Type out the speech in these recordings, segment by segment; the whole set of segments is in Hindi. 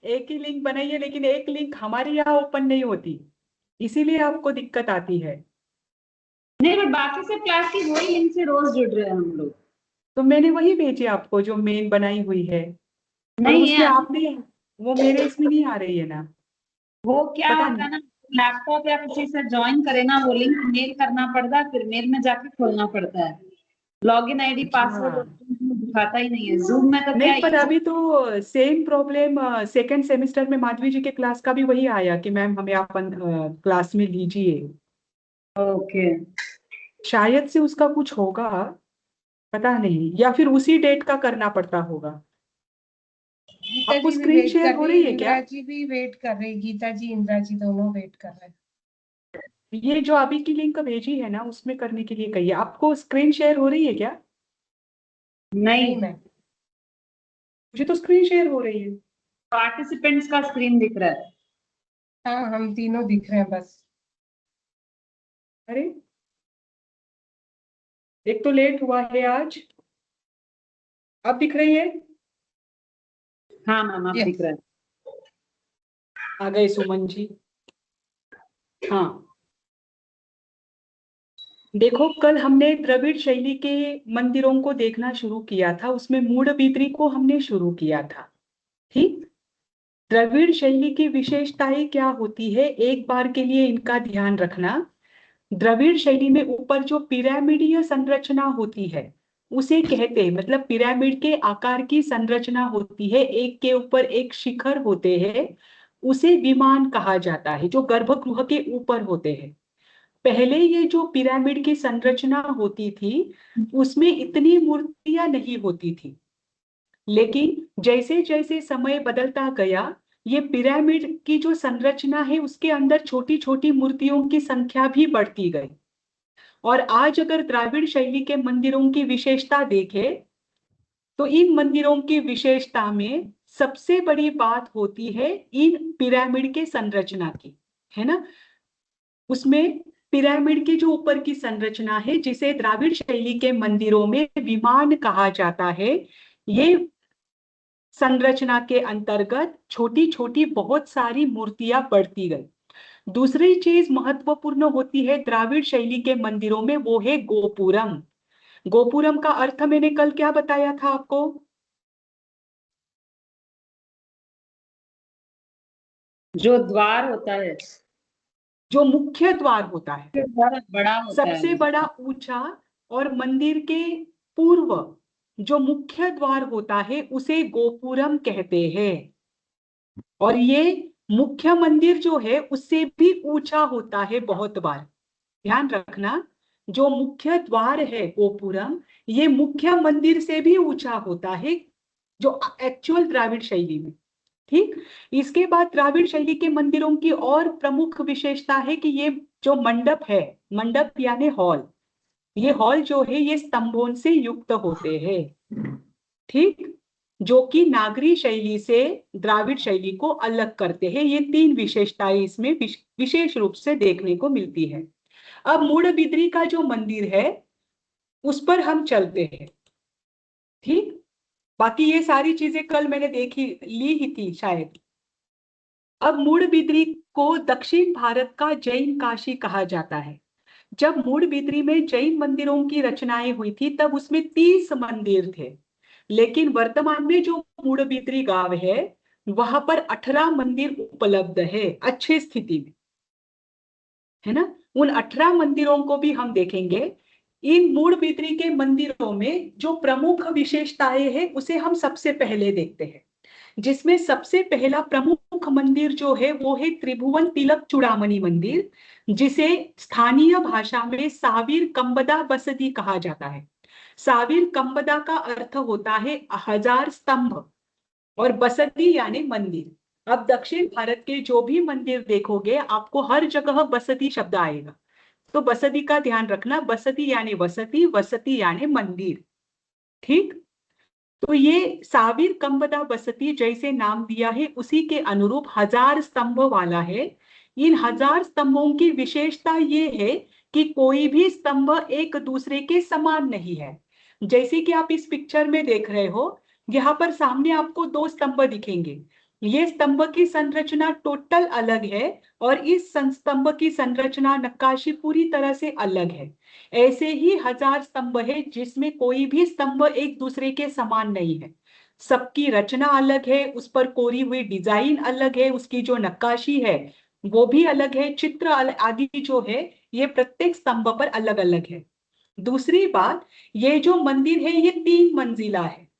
एक ही लिंक बनाई है, लेकिन एक लिंक हमारे यहाँ ओपन नहीं होती, इसीलिए आपको दिक्कत आती है। नहीं, बट बाकी सब क्लास की वही लिंक से रोज जुड़ रहे हैं हम लोग। तो मैंने वही भेजी आपको जो मेन बनाई हुई है, पर नहीं उसमें है। आपने, वो मेरे इसमें नहीं आ रही है ना, वो क्या पता होता नहीं। है ना, लैपटॉप या किसी से ज्वाइन करे ना, वो लिंक मेल करना पड़ता है, फिर मेल में जाके खोलना पड़ता है। लॉगिन आईडी अच्छा, पासवर्ड दिखाता ही नहीं है। जूम में तो क्या नहीं पर अभी तो सेम प्रॉब्लम सेकेंड सेमेस्टर में माधवी जी के क्लास का भी वही आया कि मैम हमें अपन क्लास में लीजिए। ओके। शायद से उसका कुछ होगा, पता नहीं, या फिर उसी डेट का करना पड़ता होगा। गीता आपको जी भी स्क्रीन वेट शेयर कर हो रही रही है, है क्या? इंदिरा जी भी वेट कर रही, गीता जी इंदिरा जी दोनों वेट कर रहे हैं। ये जो अभी की लिंक भेजी है ना, उसमें करने के लिए कहिए। आपको स्क्रीन शेयर हो रही है क्या? नहीं, नहीं मैम। मुझे तो स्क्रीन शेयर हो रही है। पार्टिसिपेंट्स का स्क्रीन दिख रहा है। हाँ हम तीनों दिख रहे हैं बस। अरे, एक तो लेट हुआ है आज। अब दिख रही है? हाँ मैम, आप दिख यस। रहा है। आ गए सुमन जी। हाँ, देखो कल हमने द्रविड़ शैली के मंदिरों को देखना शुरू किया था, उसमें मूडबिद्री को हमने शुरू किया था। ठीक, द्रविड़ शैली की विशेषताएं क्या होती है, एक बार के लिए इनका ध्यान रखना। द्रविड़ शैली में ऊपर जो पिरामिडीय संरचना होती है उसे कहते हैं, मतलब पिरामिड के आकार की संरचना होती है, एक के ऊपर एक शिखर होते हैं, उसे विमान कहा जाता है, जो गर्भगृह के ऊपर होते हैं। पहले ये जो पिरामिड की संरचना होती थी उसमें इतनी मूर्तियां नहीं होती थी, लेकिन जैसे जैसे समय बदलता गया, ये पिरामिड की जो संरचना है उसके अंदर छोटी छोटी मूर्तियों की संख्या भी बढ़ती गई। और आज अगर द्राविड़ शैली के मंदिरों की विशेषता देखें, तो इन मंदिरों की विशेषता में सबसे बड़ी बात होती है इन पिरामिड के संरचना की, है ना। उसमें पिरामिड की जो ऊपर की संरचना है, जिसे द्राविड़ शैली के मंदिरों में विमान कहा जाता है, ये संरचना के अंतर्गत छोटी छोटी बहुत सारी मूर्तियां बढ़ती गई। दूसरी चीज महत्वपूर्ण होती है द्राविड़ शैली के मंदिरों में, वो है गोपुरम। गोपुरम का अर्थ मैंने कल क्या बताया था आपको? जो द्वार होता है, जो मुख्य द्वार होता है, द्वार बड़ा होता सबसे है। बड़ा ऊंचा, और मंदिर के पूर्व जो मुख्य द्वार होता है उसे गोपुरम कहते हैं। और ये मुख्य मंदिर जो है उससे भी ऊंचा होता है बहुत बार, ध्यान रखना। जो मुख्य द्वार है गोपुरम, ये मुख्य मंदिर से भी ऊंचा होता है, जो एक्चुअल द्राविड़ शैली में। ठीक, इसके बाद द्राविड़ शैली के मंदिरों की और प्रमुख विशेषता है कि ये जो मंडप है, मंडप यानी हॉल, ये हॉल जो है ये स्तंभों से युक्त होते हैं। ठीक, जो कि नागरी शैली से द्राविड़ शैली को अलग करते हैं। ये तीन विशेषताएं इसमें विशेष रूप से देखने को मिलती है। अब मूडबिद्री का जो मंदिर है उस पर हम चलते हैं। ठीक, बाकी ये सारी चीजें कल मैंने देखी ली ही थी शायद। अब मूडबिद्री को दक्षिण भारत का जैन काशी कहा जाता है। जब मूडबिद्री में जैन मंदिरों की रचनाएं हुई थी तब उसमें 30 मंदिर थे, लेकिन वर्तमान में जो मूडबिद्री गांव है वहां पर 18 मंदिर उपलब्ध है अच्छे स्थिति में, है ना। उन 18 मंदिरों को भी हम देखेंगे। इन मूडबिद्री के मंदिरों में जो प्रमुख विशेषताएं हैं उसे हम सबसे पहले देखते हैं, जिसमें सबसे पहला प्रमुख मंदिर जो है वो है त्रिभुवन तिलक चूड़ामणि मंदिर, जिसे स्थानीय भाषा में सावीर कंबदा बसदी कहा जाता है। सावीर कंबदा का अर्थ होता है 1000 स्तंभ, और बसदी यानी मंदिर। अब दक्षिण भारत के जो भी मंदिर देखोगे आपको हर जगह बसदी शब्द आएगा, तो बसदी का ध्यान रखना। बसदी यानी वसती, वसती यानी मंदिर। ठीक, तो ये सावीर कंबदा बसती जैसे नाम दिया है उसी के अनुरूप 1000 स्तंभ वाला है। इन 1000 स्तंभों की विशेषता ये है कि कोई भी स्तंभ एक दूसरे के समान नहीं है। जैसे कि आप इस पिक्चर में देख रहे हो, यहाँ पर सामने आपको दो स्तंभ दिखेंगे, ये स्तंभ की संरचना टोटल अलग है और इस स्तंभ की संरचना नक्काशी पूरी तरह से अलग है। ऐसे ही 1000 स्तंभ है जिसमें कोई भी स्तंभ एक दूसरे के समान नहीं है। सबकी रचना अलग है, उस पर कोरी हुई डिजाइन अलग है, उसकी जो नक्काशी है वो भी अलग है, चित्र आदि जो है ये प्रत्येक स्तंभ पर अलग अलग है। दूसरी बात, ये जो मंदिर है ये 3 मंजिला है।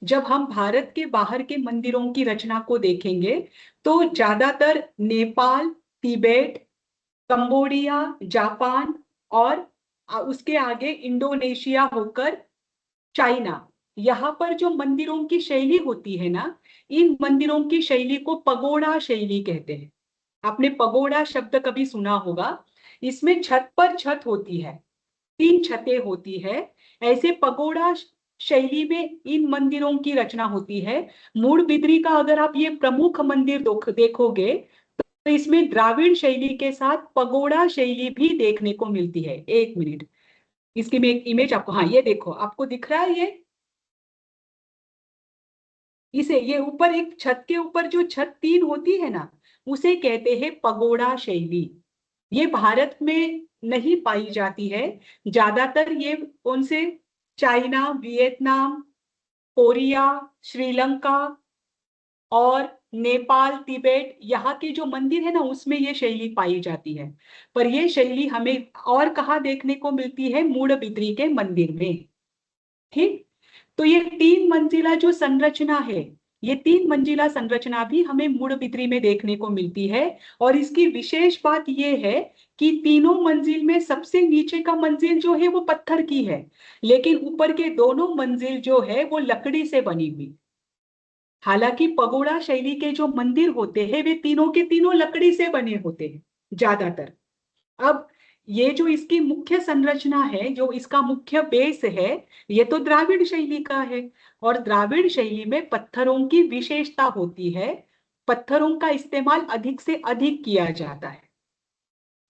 जब हम भारत के बाहर के मंदिरों की रचना को देखेंगे तो ज्यादातर नेपाल, तिब्बत, कंबोडिया, जापान और उसके आगे इंडोनेशिया होकर चाइना, यहाँ पर जो मंदिरों की शैली होती है ना, इन मंदिरों की शैली को पगोड़ा शैली कहते हैं। आपने पगोड़ा शब्द कभी सुना होगा। इसमें छत पर छत होती है, 3 छतें होती है। ऐसे पगोड़ा शैली में इन मंदिरों की रचना होती है। मूडबिद्री का अगर आप ये प्रमुख मंदिर देखोगे तो इसमें द्राविड़ शैली के साथ पगोड़ा शैली भी देखने को मिलती है। एक मिनट, इसकी मैं एक इमेज आपको, हाँ ये देखो, आपको दिख रहा है ये, इसे ये ऊपर एक छत के ऊपर जो छत 3 होती है ना, उसे कहते हैं पगोड़ा शैली। ये भारत में नहीं पाई जाती है। ज्यादातर ये कौन से, चाइना, वियतनाम, कोरिया, श्रीलंका और नेपाल, तिब्बत, यहाँ के जो मंदिर है ना उसमें ये शैली पाई जाती है। पर ये शैली हमें और कहाँ देखने को मिलती है, मूडबिद्री के मंदिर में। ठीक, तो ये 3 मंजिला जो संरचना है, ये 3 मंजिला संरचना भी हमें मूडबिद्री में देखने को मिलती है। और इसकी विशेष बात ये है कि तीनों मंजिल में सबसे नीचे का मंजिल जो है वो पत्थर की है, लेकिन ऊपर के दोनों मंजिल जो है वो लकड़ी से बनी हुई। हालांकि पगोड़ा शैली के जो मंदिर होते हैं वे तीनों के तीनों लकड़ी से बने होते हैं ज्यादातर। अब ये जो इसकी मुख्य संरचना है, जो इसका मुख्य बेस है, ये तो द्राविड़ शैली का है। और द्राविड़ शैली में पत्थरों की विशेषता होती है, पत्थरों का इस्तेमाल अधिक से अधिक किया जाता है।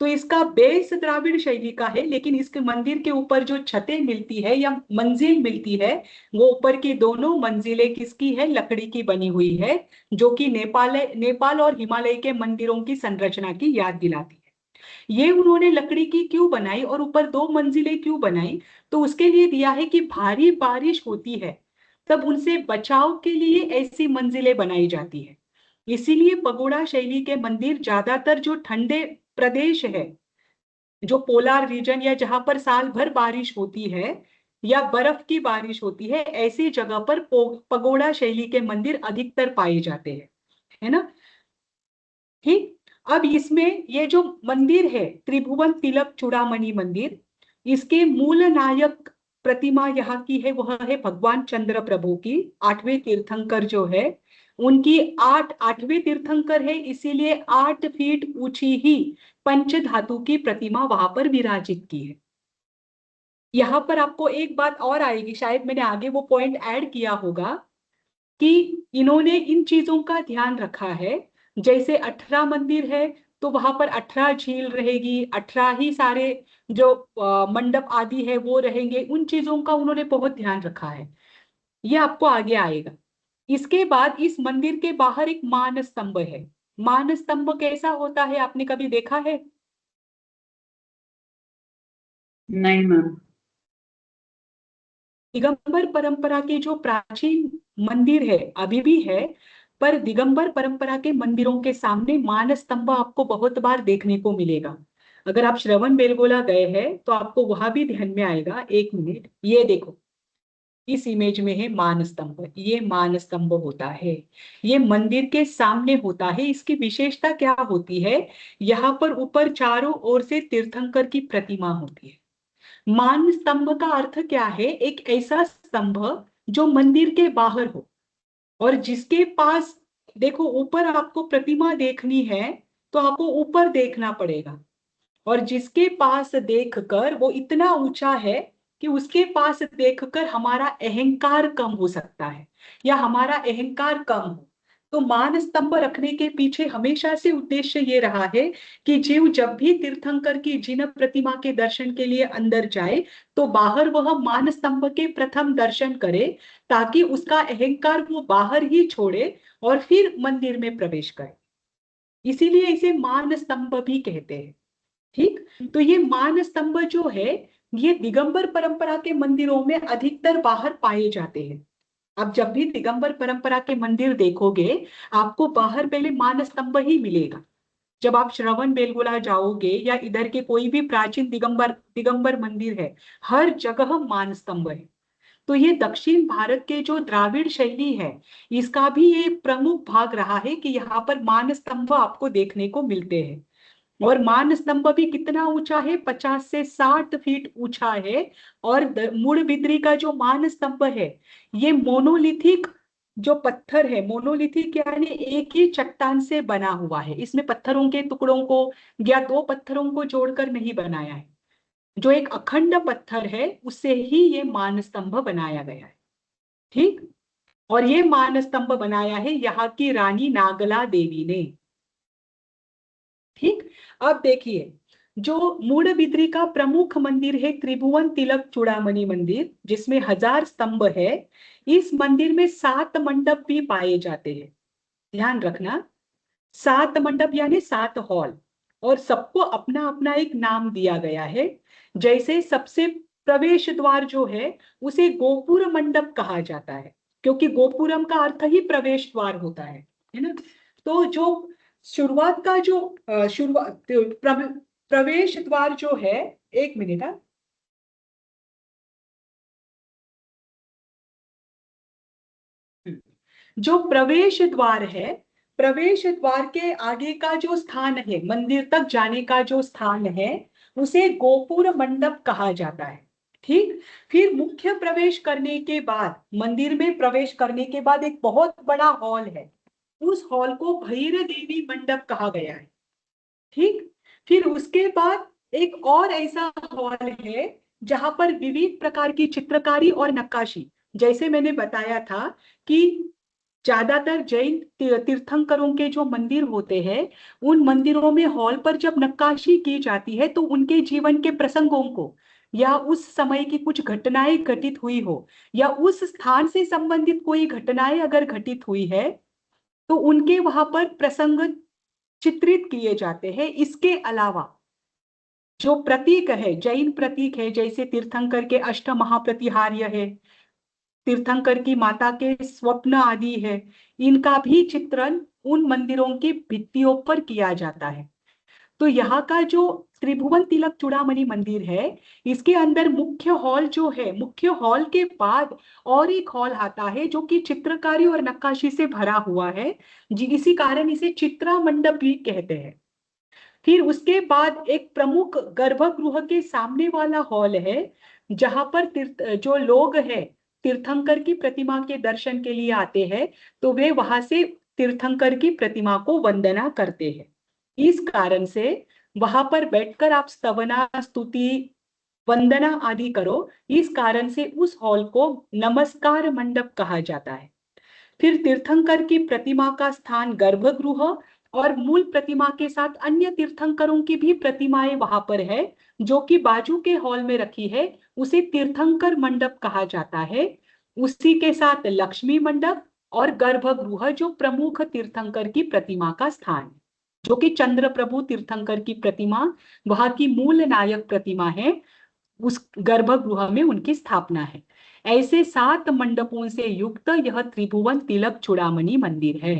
तो इसका बेस द्राविड़ शैली का है, लेकिन इसके मंदिर के ऊपर जो छतें मिलती है या मंजिल मिलती है, वो ऊपर की दोनों मंजिलें किसकी है, लकड़ी की बनी हुई है, जो कि नेपाल और हिमालय के मंदिरों की संरचना की याद दिलाती है। ये उन्होंने लकड़ी की क्यों बनाई और ऊपर 2 मंजिलें क्यों बनाई, तो उसके लिए दिया है कि भारी बारिश होती है तब उनसे बचाव के लिए ऐसी मंजिलें बनाई जाती है। इसीलिए पगोड़ा शैली के मंदिर ज्यादातर जो ठंडे प्रदेश है, जो पोलार रीजन या जहां पर साल भर बारिश होती है या बर्फ की बारिश होती है, ऐसी जगह पर पगोड़ा शैली के मंदिर अधिकतर पाए जाते हैं, है ना। ठीक, अब इसमें ये जो मंदिर है त्रिभुवन तिलक चूड़ामणि मंदिर, इसके मूल नायक प्रतिमा यहाँ की है, वह है भगवान चंद्र प्रभु की। 8वें तीर्थंकर जो है उनकी 8वें तीर्थंकर है, इसीलिए 8 फीट ऊंची ही पंच धातु की प्रतिमा वहां पर विराजित की है। यहाँ पर आपको एक बात और आएगी, शायद मैंने आगे वो पॉइंट ऐड किया होगा कि इन्होंने इन चीजों का ध्यान रखा है। जैसे 18 मंदिर है तो वहां पर 18 झील रहेगी, 18 ही सारे जो मंडप आदि है वो रहेंगे, उन चीजों का उन्होंने बहुत ध्यान रखा है। ये आपको आगे आएगा। इसके बाद इस मंदिर के बाहर एक मान स्तंभ है। मान स्तंभ कैसा होता है, आपने कभी देखा है? नहीं मैम। दिगंबर परंपरा के जो प्राचीन मंदिर है अभी भी है, पर दिगंबर परंपरा के मंदिरों के सामने मान स्तंभ आपको बहुत बार देखने को मिलेगा। अगर आप श्रवण बेलगोला गए हैं तो आपको वहां भी ध्यान में आएगा। एक मिनट, ये देखो, इस इमेज में है मान स्तंभ, ये मान स्तंभ होता है, ये मंदिर के सामने होता है। इसकी विशेषता क्या होती है, यहाँ पर ऊपर चारों ओर से तीर्थंकर की प्रतिमा होती है। मान स्तंभ का अर्थ क्या है, एक ऐसा स्तंभ जो मंदिर के बाहर हो और जिसके पास, देखो ऊपर आपको प्रतिमा देखनी है तो आपको ऊपर देखना पड़ेगा, और जिसके पास देखकर वो इतना ऊंचा है कि उसके पास देखकर हमारा अहंकार कम हो सकता है या हमारा अहंकार कम हो, तो मान स्तंभ रखने के पीछे हमेशा से उद्देश्य ये रहा है कि जीव जब भी तीर्थंकर की जिन प्रतिमा के दर्शन के लिए अंदर जाए तो बाहर वह मान स्तंभ के प्रथम दर्शन करे, ताकि उसका अहंकार वो बाहर ही छोड़े और फिर मंदिर में प्रवेश करे। इसीलिए इसे मान स्तंभ भी कहते हैं। ठीक, तो ये मान स्तंभ जो है ये दिगंबर परंपरा के मंदिरों में अधिकतर बाहर पाए जाते हैं। आप जब भी दिगंबर परंपरा के मंदिर देखोगे आपको बाहर पहले मान स्तंभ ही मिलेगा। जब आप श्रवण बेलगोला जाओगे या इधर के कोई भी प्राचीन दिगंबर दिगंबर मंदिर है, हर जगह मान स्तंभ है। तो ये दक्षिण भारत के जो द्राविड़ शैली है इसका भी ये प्रमुख भाग रहा है कि यहाँ पर मान स्तंभ आपको देखने को मिलते हैं। और मान स्तंभ भी कितना ऊंचा है, 50 से 60 फीट ऊंचा है। और मूड़बिद्री का जो मान स्तंभ है ये मोनोलिथिक जो पत्थर है, मोनोलिथिक यानी एक ही चट्टान से बना हुआ है। इसमें पत्थरों के टुकड़ों को या दो पत्थरों को जोड़कर नहीं बनाया है, जो एक अखंड पत्थर है उससे ही ये मान स्तंभ बनाया गया है। ठीक, और ये मान स्तंभ बनाया है यहाँ की रानी नागला देवी ने। ठीक, अब देखिए जो मूड़बिद्री का प्रमुख मंदिर है त्रिभुवन तिलक चूड़ामणि मंदिर, जिसमें 1000 स्तंभ है, इस मंदिर में 7 मंडप भी पाए जाते हैं। ध्यान रखना, 7 मंडप यानी 7 हॉल, और सबको अपना अपना एक नाम दिया गया है। जैसे सबसे प्रवेश द्वार जो है उसे गोपुर मंडप कहा जाता है, क्योंकि गोपुरम का अर्थ ही प्रवेश द्वार होता है ना। तो जो शुरुआत का जो प्रवेश द्वार जो है, एक मिनट, जो प्रवेश द्वार है, प्रवेश द्वार के आगे का जो स्थान है, मंदिर तक जाने का जो स्थान है, उसे गोपुर मंडप कहा जाता है। ठीक, फिर मुख्य प्रवेश करने के बाद, मंदिर में प्रवेश करने के बाद एक बहुत बड़ा हॉल है, उस हॉल को भैर देवी मंडप कहा गया है। ठीक, फिर उसके बाद एक और ऐसा हॉल है जहां पर विविध प्रकार की चित्रकारी और नक्काशी, जैसे मैंने बताया था कि ज्यादातर जैन तीर्थंकरों के जो मंदिर होते हैं उन मंदिरों में हॉल पर जब नक्काशी की जाती है तो उनके जीवन के प्रसंगों को या उस समय की कुछ घटनाएं घटित हुई हो या उस स्थान से संबंधित कोई घटनाएं अगर घटित हुई है तो उनके वहां पर प्रसंग चित्रित किए जाते हैं। इसके अलावा जो प्रतीक है, जैन प्रतीक है, जैसे तीर्थंकर के अष्ट महाप्रतिहार्य है, तीर्थंकर की माता के स्वप्न आदि है, इनका भी चित्रण उन मंदिरों की भित्तियों पर किया जाता है। तो यहाँ का जो त्रिभुवन तिलक चूड़ामणि मंदिर है, इसके अंदर मुख्य हॉल जो है, मुख्य हॉल के बाद और एक हॉल आता है जो कि चित्रकारी और नक्काशी से भरा हुआ है, जी इसी कारण इसे चित्रा मंडप भी कहते हैं। फिर उसके बाद एक प्रमुख गर्भगृह के सामने वाला हॉल है जहां पर जो लोग हैं तीर्थंकर की प्रतिमा के दर्शन के लिए आते हैं तो वे वहां से तीर्थंकर की प्रतिमा को वंदना करते हैं। इस कारण से वहां पर बैठकर आप स्तवना स्तुति वंदना आदि करो, इस कारण से उस हॉल को नमस्कार मंडप कहा जाता है। फिर तीर्थंकर की प्रतिमा का स्थान गर्भगृह और मूल प्रतिमा के साथ अन्य तीर्थंकरों की भी प्रतिमाएं वहां पर है जो कि बाजू के हॉल में रखी है, उसे तीर्थंकर मंडप कहा जाता है। उसी के साथ लक्ष्मी मंडप और गर्भगृह जो प्रमुख तीर्थंकर की प्रतिमा का स्थान है, जो कि चंद्र प्रभु तीर्थंकर की प्रतिमा वहां की मूल नायक प्रतिमा है, उस गर्भगृह में उनकी स्थापना है। ऐसे 7 मंडपों से युक्त यह त्रिभुवन तिलक चूड़ामणि मंदिर है।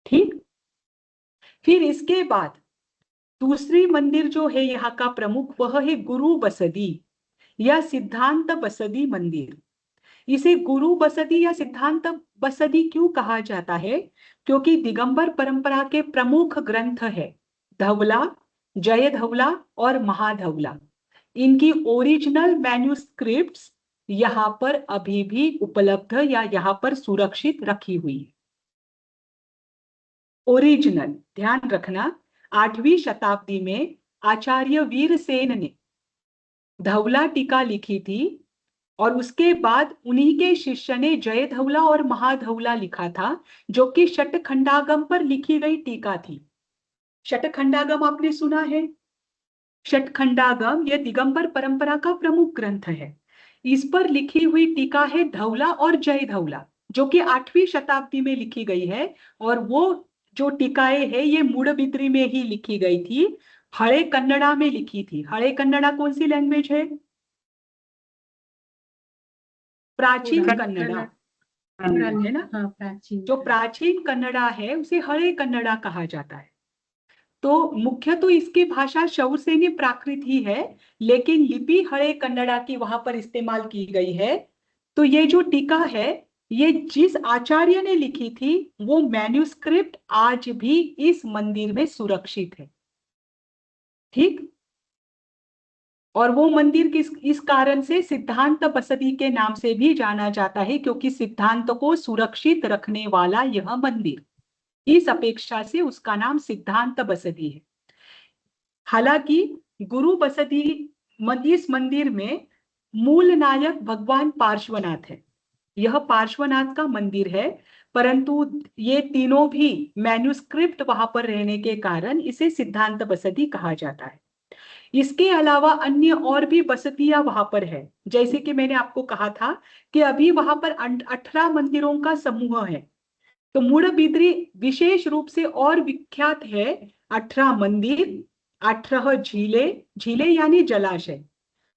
ठीक, फिर इसके बाद दूसरी मंदिर जो है यहाँ का प्रमुख वह है गुरु बसदी या सिद्धांत बसदी मंदिर। इसे गुरु बसदी या सिद्धांत बसदी क्यों कहा जाता है? क्योंकि दिगंबर परंपरा के प्रमुख ग्रंथ है धवला, जय धवला और महाधवला, इनकी ओरिजिनल मैन्युस्क्रिप्ट्स यहाँ पर अभी भी उपलब्ध या यहाँ पर सुरक्षित रखी हुई है। ओरिजिनल, ध्यान रखना, 8वीं शताब्दी में आचार्य वीरसेन ने धवला टीका लिखी थी और उसके बाद उन्हीं के शिष्य ने जयधवला और महाधवला लिखा था, जो कि षटखंडागम पर लिखी गई टीका थी। षटखंडागम आपने सुना है? षटखंडागम यह दिगंबर परंपरा का प्रमुख ग्रंथ है। इस पर लिखी हुई टीका है धवला और जयधवला, जो कि 8वीं शताब्दी में लिखी गई है। और वो जो टीकाएं है ये मूडबिद्री में ही लिखी गई थी, हड़े कन्नड़ा में लिखी थी। हड़े कन्नड़ा कौन सी लैंग्वेज है? प्राचीन कन्नड़ा है ना? हाँ, प्राचीन जो प्राचीन कन्नड़ा है उसे हड़े कन्नड़ा कहा जाता है। तो मुख्य तो इसकी भाषा शौरसेनी प्राकृत ही है, लेकिन लिपि हड़े कन्नड़ा की वहां पर इस्तेमाल की गई है। तो ये जो टीका है ये जिस आचार्य ने लिखी थी वो मैन्युस्क्रिप्ट आज भी इस मंदिर में सुरक्षित है। ठीक। और वो मंदिर इस कारण से सिद्धांत बसदी के नाम से भी जाना जाता है, क्योंकि सिद्धांत को सुरक्षित रखने वाला यह मंदिर, इस अपेक्षा से उसका नाम सिद्धांत बसदी है। हालांकि गुरु बसदी इस मंदिर में मूल नायक भगवान पार्श्वनाथ है। यह पार्श्वनाथ का मंदिर है, परंतु ये तीनों भी मैन्युस्क्रिप्ट वहां पर रहने के कारण इसे सिद्धांत बसदी कहा जाता है। इसके अलावा अन्य और भी बसतियां वहां पर है। जैसे कि मैंने आपको कहा था कि अभी वहां पर 18 मंदिरों का समूह है। तो मूडबिद्री विशेष रूप से और विख्यात है 18 मंदिर, 18 झीलें, झीलें यानी जलाशय,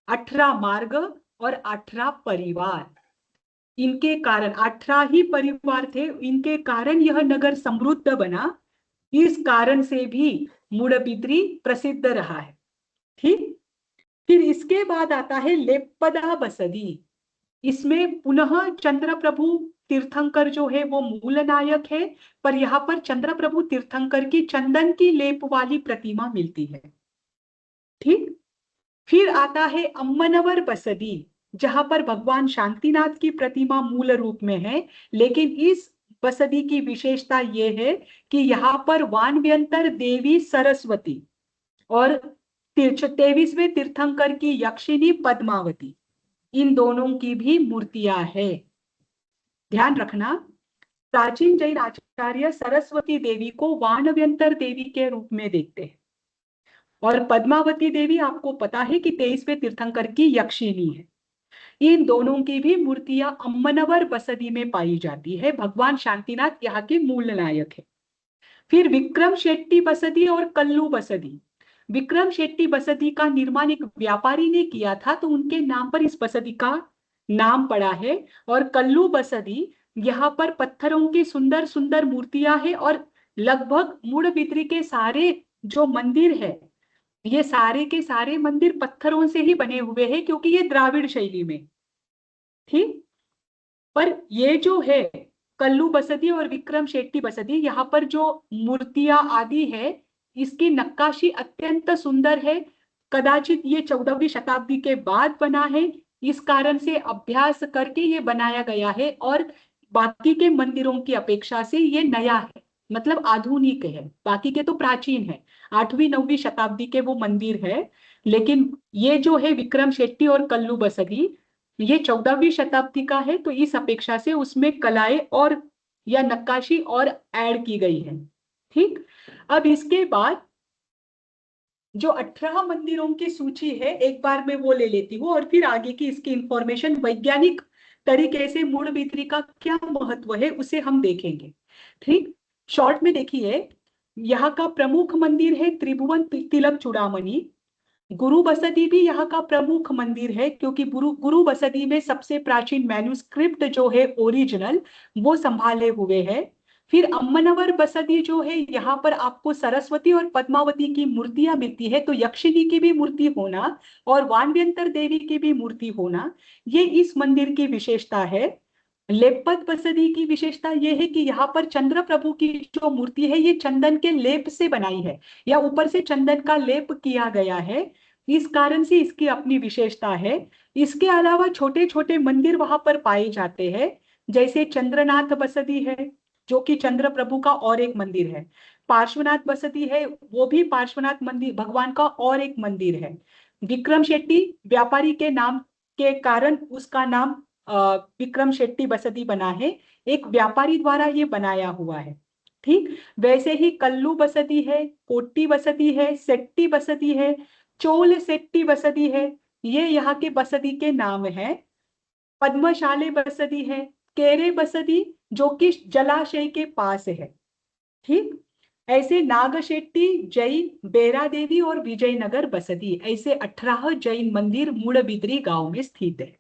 18 मार्ग और 18 परिवार। इनके कारण 18 ही परिवार थे, इनके कारण यह नगर समृद्ध बना। इस कारण से भी मूडबिद्री प्रसिद्ध रहा है। ठीक। फिर इसके बाद आता है लेपदा बसदी। इसमें पुनः चंद्रप्रभु तीर्थंकर जो है वो मूल नायक है, पर यहाँ पर चंद्रप्रभु तीर्थंकर की चंदन की लेप वाली प्रतिमा मिलती है। ठीक। फिर आता है अम्मनवर बसदी, जहां पर भगवान शांतिनाथ की प्रतिमा मूल रूप में है। लेकिन इस बसदी की विशेषता यह है कि यहाँ पर वानव्यंतर देवी सरस्वती और 23वें तीर्थंकर की यक्षिनी पद्मावती, इन दोनों की भी मूर्तियां है। ध्यान रखना, प्राचीन जैन आचार्य सरस्वती देवी को वानव्यंतर देवी के रूप में देखते हैं, और पद्मावती देवी आपको पता है कि 23वें तीर्थंकर की यक्षिनी है। इन दोनों की भी मूर्तियां अम्मनवर बसदी में पाई जाती है। भगवान शांतिनाथ यहाँ के मूल नायक है। फिर विक्रम शेट्टी बसदी और कल्लू बसदी। विक्रम शेट्टी बसदी का निर्माण एक व्यापारी ने किया था, तो उनके नाम पर इस बसदी का नाम पड़ा है। और कल्लू बसदी, यहाँ पर पत्थरों की सुंदर सुंदर मूर्तियां हैं, और लगभग मूडबिद्री के सारे जो मंदिर है ये सारे के सारे मंदिर पत्थरों से ही बने हुए हैं, क्योंकि ये द्राविड़ शैली में। ठीक। पर ये जो है कल्लू बसदी और विक्रम शेट्टी बसदी, यहाँ पर जो मूर्तियां आदि है इसकी नक्काशी अत्यंत सुंदर है। कदाचित ये 14वीं शताब्दी के बाद बना है, इस कारण से अभ्यास करके ये बनाया गया है। और बाकी के मंदिरों की अपेक्षा से ये नया है, मतलब आधुनिक है। बाकी के तो प्राचीन है, 8वीं 9वीं शताब्दी के वो मंदिर है। लेकिन ये जो है विक्रम शेट्टी और कल्लू बसदी ये 14वीं शताब्दी का है, तो इस अपेक्षा से उसमें कलाएं और या नक्काशी और ऐड की गई है। ठीक। अब इसके बाद जो 18 मंदिरों की सूची है एक बार मैं वो ले लेती हूँ, और फिर आगे की इसकी इंफॉर्मेशन वैज्ञानिक तरीके से मूडबिद्री का क्या महत्व है उसे हम देखेंगे। ठीक। शॉर्ट में देखिए, यहाँ का प्रमुख मंदिर है त्रिभुवन तिलक चूड़ामणि। गुरु बसदी भी यहाँ का प्रमुख मंदिर है, क्योंकि गुरु बसदी में सबसे प्राचीन मैन्युस्क्रिप्ट जो है ओरिजिनल वो संभाले हुए है। फिर अम्मनवर बसदी जो है यहाँ पर आपको सरस्वती और पद्मावती की मूर्तियां मिलती है, तो यक्षिनी की भी मूर्ति होना और वानव्यंतर देवी की भी मूर्ति होना ये इस मंदिर की विशेषता है। लेपद बसदी की विशेषता यह है कि यहाँ पर चंद्र प्रभु की जो मूर्ति है ये चंदन के लेप से बनाई है, या ऊपर से चंदन का लेप किया गया है, इस कारण से इसकी अपनी विशेषता है। इसके अलावा छोटे छोटे मंदिर वहां पर पाए जाते हैं, जैसे चंद्रनाथ बसदी है जो कि चंद्र प्रभु का और एक मंदिर है। पार्श्वनाथ बसदी है, वो भी पार्श्वनाथ मंदिर भगवान का और एक मंदिर है। विक्रम शेट्टी व्यापारी के नाम के कारण उसका नाम विक्रम शेट्टी बसदी बना है। एक व्यापारी द्वारा ये बनाया हुआ है। ठीक, वैसे ही कल्लू बसदी है, कोट्टी बसदी है, सेट्टी बसदी है, चोल सेट्टी बसदी है, ये यहाँ के बसदी के नाम है। पद्मशाले बसदी है, केरे बसदी जो कि जलाशय के पास है। ठीक, ऐसे नागशेट्टी, जैन, बेरा देवी और विजयनगर बसदी, ऐसे 18 जैन मंदिर मूडबिद्री गांव में स्थित है।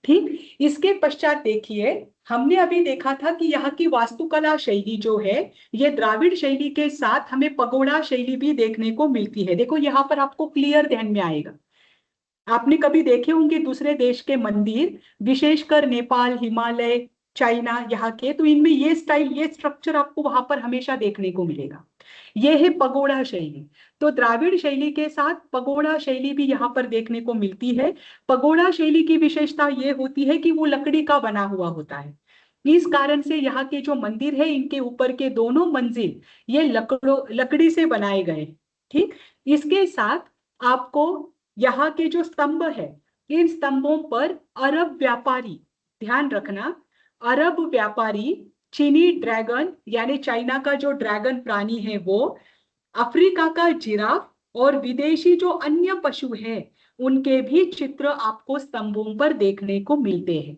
ठीक, इसके पश्चात देखिए, हमने अभी देखा था कि यहाँ की वास्तुकला शैली जो है ये द्राविड़ शैली के साथ हमें पगोड़ा शैली भी देखने को मिलती है। देखो यहाँ पर आपको क्लियर ध्यान में आएगा, आपने कभी देखे होंगे दूसरे देश के मंदिर, विशेषकर नेपाल, हिमालय, चाइना यहाँ के, तो इनमें ये स्टाइल, ये स्ट्रक्चर आपको वहां पर हमेशा देखने को मिलेगा। ये है पगोड़ा शैली। तो द्राविड़ शैली के साथ पगोड़ा शैली भी यहाँ पर देखने को मिलती है। पगोड़ा शैली की विशेषता ये होती है कि वो लकड़ी का बना हुआ होता है। इस कारण से यहाँ के जो मंदिर है इनके ऊपर के दोनों मंजिल ये लकड़ी से बनाए गए। ठीक, इसके साथ आपको यहाँ के जो स्तंभ है, इन स्तंभों पर अरब व्यापारी, ध्यान रखना, अरब व्यापारी चीनी ड्रैगन यानी चाइना का जो ड्रैगन प्राणी है वो, अफ्रीका का जिराफ और विदेशी जो अन्य पशु हैं उनके भी चित्र आपको स्तंभों पर देखने को मिलते हैं।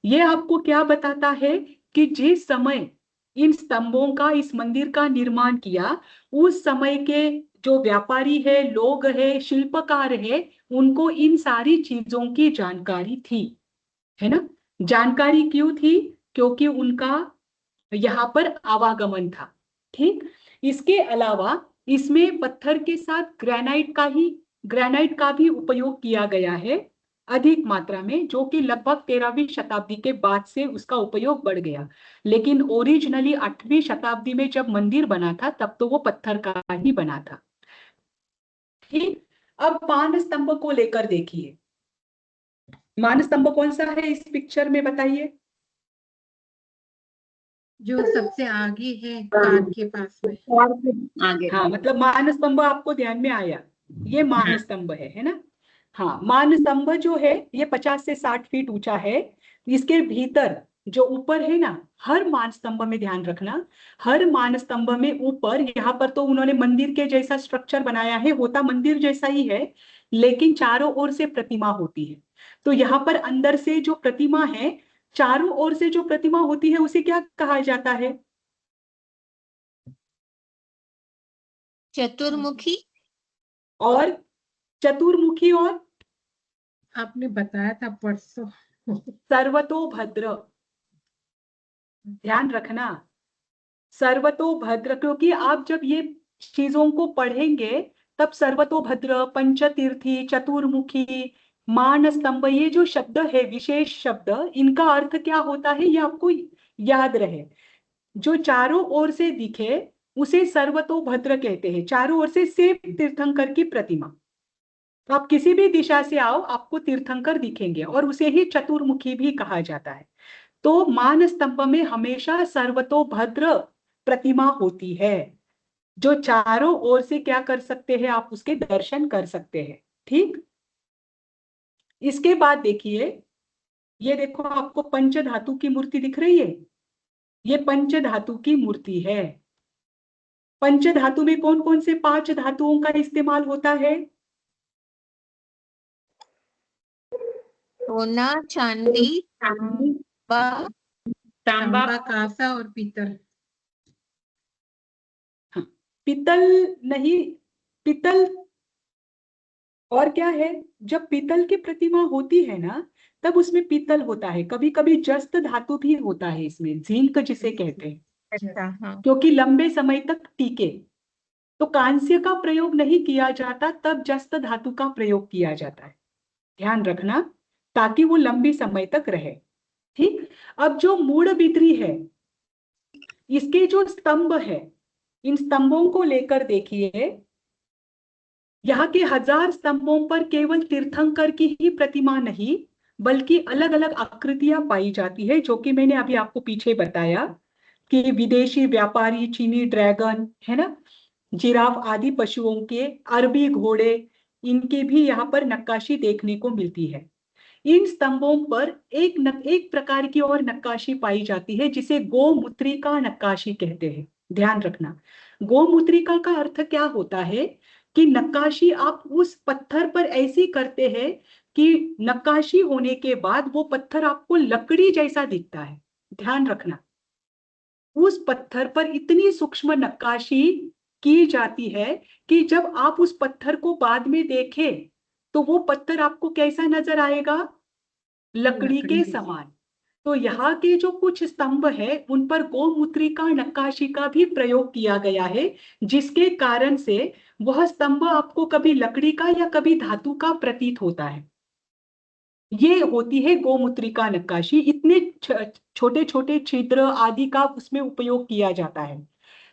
ये आपको क्या बताता है कि जिस समय इन स्तंभों का, इस मंदिर का निर्माण किया, उस समय के जो व्यापारी है, लोग है, शिल्पकार है, उनको इन सारी चीजों की जानकारी थी, है ना। जानकारी क्यों थी? क्योंकि उनका यहाँ पर आवागमन था। ठीक, इसके अलावा इसमें पत्थर के साथ ग्रेनाइट का भी उपयोग किया गया है अधिक मात्रा में, जो कि लगभग 13वीं शताब्दी के बाद से उसका उपयोग बढ़ गया। लेकिन ओरिजिनली 8वीं शताब्दी में जब मंदिर बना था तब तो वो पत्थर का ही बना था। ठीक, अब मान स्तंभ को लेकर देखिए, मान स्तंभ कौन सा है इस पिक्चर में बताइए? जो सबसे आगे है कान के पास में। आगे। हाँ, मतलब मान स्तंभ आपको ध्यान में आया, ये मान स्तंभ है ना। हाँ, मान स्तंभ जो है ये 50 से 60 फीट ऊंचा है। इसके भीतर जो ऊपर है ना, हर मान स्तंभ में ध्यान रखना, हर मान स्तंभ में ऊपर, यहाँ पर तो उन्होंने मंदिर के जैसा स्ट्रक्चर बनाया है, होता मंदिर जैसा ही है, लेकिन चारों ओर से प्रतिमा होती है। तो यहाँ पर अंदर से जो प्रतिमा है, चारों ओर से जो प्रतिमा होती है उसे क्या कहा जाता है? चतुर्मुखी। और चतुर्मुखी, और आपने बताया था परसों। सर्वतोभद्र, ध्यान रखना, सर्वतोभद्र, क्योंकि आप जब ये चीजों को पढ़ेंगे तब सर्वतोभद्र, पंचतीर्थी, चतुर्मुखी, मान स्तंभ, ये जो शब्द है, विशेष शब्द, इनका अर्थ क्या होता है ये आपको याद रहे। जो चारों ओर से दिखे उसे सर्वतोभद्र कहते हैं, चारों ओर से सेव तीर्थंकर की प्रतिमा। तो आप किसी भी दिशा से आओ आपको तीर्थंकर दिखेंगे, और उसे ही चतुर्मुखी भी कहा जाता है। तो मान स्तंभ में हमेशा सर्वतोभद्र प्रतिमा होती है, जो चारों ओर से क्या कर सकते हैं, आप उसके दर्शन कर सकते हैं। ठीक, इसके बाद देखिए, ये देखो आपको पंचधातु की मूर्ति दिख रही है, ये पंचधातु की मूर्ति है। पंचधातु में कौन कौन से 5 धातुओं का इस्तेमाल होता है? सोना, चांदी, तांबा, तांबा, कांसा और पीतल। हाँ, पीतल नहीं, पीतल और क्या है, जब पीतल की प्रतिमा होती है ना तब उसमें पीतल होता है, कभी कभी जस्त धातु भी होता है इसमें, जिंक जिसे कहते हैं, अच्छा, हाँ। क्योंकि लंबे समय तक टिके। तो कांस्य का प्रयोग नहीं किया जाता, तब जस्त धातु का प्रयोग किया जाता है, ध्यान रखना, ताकि वो लंबी समय तक रहे। ठीक, अब जो मूडबिद्री है, इसके जो स्तंभ है, इन स्तंभों को लेकर देखिए, यहाँ के 1000 स्तंभों पर केवल तीर्थंकर की ही प्रतिमा नहीं बल्कि अलग अलग आकृतियां पाई जाती है, जो कि मैंने अभी आपको पीछे बताया कि विदेशी व्यापारी, चीनी ड्रैगन, है ना, जिराफ आदि पशुओं के, अरबी घोड़े, इनके भी यहाँ पर नक्काशी देखने को मिलती है। इन स्तंभों पर एक प्रकार की और नक्काशी पाई जाती है जिसे गोमुद्रिका नक्काशी कहते हैं। ध्यान रखना, गोमुद्रिका का अर्थ क्या होता है कि नक्काशी आप उस पत्थर पर ऐसी करते हैं कि नक्काशी होने के बाद वो पत्थर आपको लकड़ी जैसा दिखता है। ध्यान रखना, उस पत्थर पर इतनी सूक्ष्म नक्काशी की जाती है कि जब आप उस पत्थर को बाद में देखें तो वो पत्थर आपको कैसा नजर आएगा, लकड़ी के समान। तो यहाँ के जो कुछ स्तंभ है उन पर गोमुद्रिका नक्काशी का भी प्रयोग किया गया है, जिसके कारण से वह स्तंभ आपको कभी लकड़ी का या कभी धातु का प्रतीत होता है। ये होती है गोमुद्रिका नक्काशी। इतने छोटे छोटे छिद्र आदि का उसमें उपयोग किया जाता है।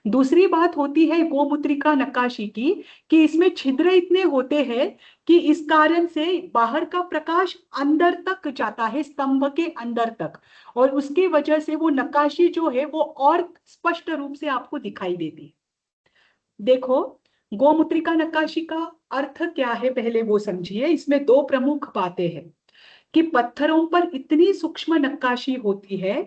दूसरी बात होती है गोमुद्रिका नक्काशी की कि इसमें छिद्र इतने होते हैं कि इस कारण से बाहर का प्रकाश अंदर तक जाता है, स्तंभ के अंदर तक, और उसकी वजह से वो नक्काशी जो है वो और स्पष्ट रूप से आपको दिखाई देती है। देखो, गोमुद्रिका नक्काशी का अर्थ क्या है पहले वो समझिए। इसमें दो प्रमुख बातें हैं कि पत्थरों पर इतनी सूक्ष्म नक्काशी होती है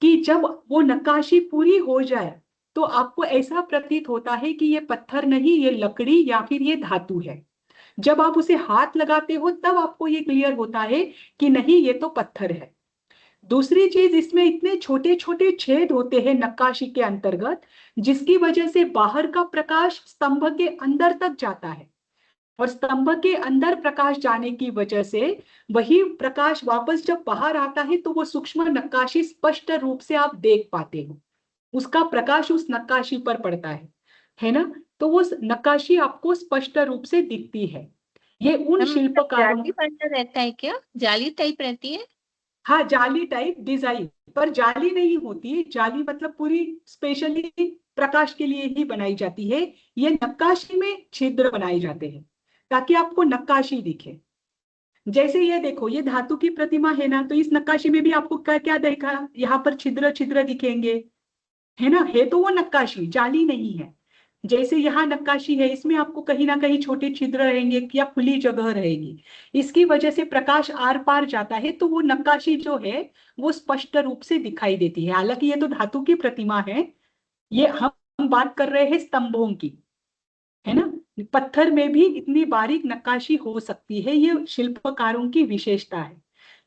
कि जब वो नक्काशी पूरी हो जाए तो आपको ऐसा प्रतीत होता है कि ये पत्थर नहीं, ये लकड़ी या फिर ये धातु है। जब आप उसे हाथ लगाते हो तब आपको ये क्लियर होता है कि नहीं, ये तो पत्थर है। दूसरी चीज, इसमें इतने छोटे छोटे छेद होते हैं नक्काशी के अंतर्गत, जिसकी वजह से बाहर का प्रकाश स्तंभ के अंदर तक जाता है, और स्तंभ के अंदर प्रकाश जाने की वजह से वही प्रकाश वापस जब बाहर आता है तो वो सूक्ष्म नक्काशी स्पष्ट रूप से आप देख पाते हो, उसका प्रकाश उस नक्काशी पर पड़ता है ना। तो वो नक्काशी आपको स्पष्ट रूप से दिखती है। ये उन शिल्पकारों, जाली बना रहता है क्या, जाली टाइप रहती है? हाँ, जाली टाइप डिजाइन, पर जाली नहीं होती। जाली मतलब पूरी स्पेशली प्रकाश के लिए ही बनाई जाती है। ये नक्काशी में छिद्र बनाए जाते हैं ताकि आपको नक्काशी दिखे। जैसे ये देखो, ये धातु की प्रतिमा है ना, तो इस नक्काशी में भी आपको क्या क्या देखा, यहाँ पर छिद्र छिद्र दिखेंगे, है ना। है तो वो नक्काशी, जाली नहीं है। जैसे यहाँ नक्काशी है, इसमें आपको कहीं ना कहीं छोटे छिद्र रहेंगे या खुली जगह रहेगी, इसकी वजह से प्रकाश आर पार जाता है तो वो नक्काशी जो है वो स्पष्ट रूप से दिखाई देती है। हालांकि ये तो धातु की प्रतिमा है, ये हम बात कर रहे हैं स्तंभों की, है ना। पत्थर में भी इतनी बारीक नक्काशी हो सकती है, ये शिल्पकारों की विशेषता है।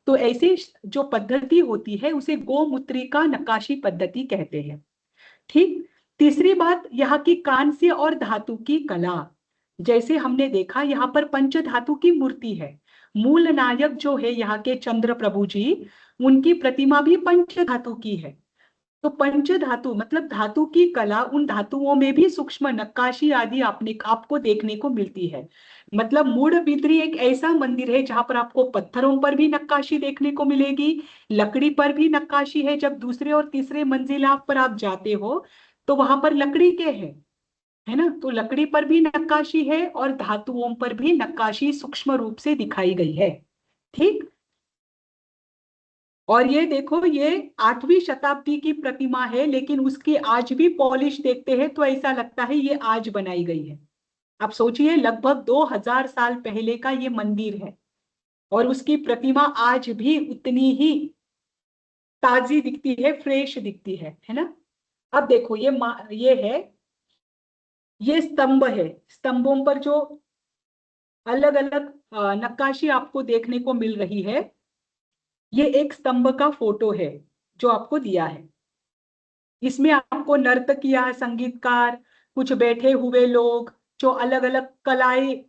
तो ऐसी जो पद्धति होती है उसे गोमुद्रिका नक्काशी पद्धति कहते हैं। ठीक। तीसरी बात, यहाँ की कांस्य और धातु की कला। जैसे हमने देखा यहाँ पर पंच धातु की मूर्ति है। मूल नायक जो है यहाँ के चंद्र प्रभु जी, उनकी प्रतिमा भी पंच धातु की है। तो पंच धातु मतलब धातु की कला, उन धातुओं में भी सूक्ष्म नक्काशी आदि आपको देखने को मिलती है। मतलब मूडबिद्री एक ऐसा मंदिर है जहां पर आपको पत्थरों पर भी नक्काशी देखने को मिलेगी, लकड़ी पर भी नक्काशी है। जब दूसरे और तीसरे मंजिला पर आप जाते हो तो वहां पर लकड़ी के है ना, तो लकड़ी पर भी नक्काशी है और धातुओं पर भी नक्काशी सूक्ष्म रूप से दिखाई गई है। ठीक। और ये देखो, ये 8वीं शताब्दी की प्रतिमा है, लेकिन उसकी आज भी पॉलिश देखते हैं तो ऐसा लगता है ये आज बनाई गई है। आप सोचिए, लगभग 2000 साल पहले का ये मंदिर है और उसकी प्रतिमा आज भी उतनी ही ताजी दिखती है, फ्रेश दिखती है ना। अब देखो, ये है, ये स्तंभ है। स्तंभों पर जो अलग अलग नक्काशी आपको देखने को मिल रही है, ये एक स्तंभ का फोटो है जो आपको दिया है। इसमें आपको नर्तकियां, संगीतकार, कुछ बैठे हुए लोग जो अलग अलग कलाएं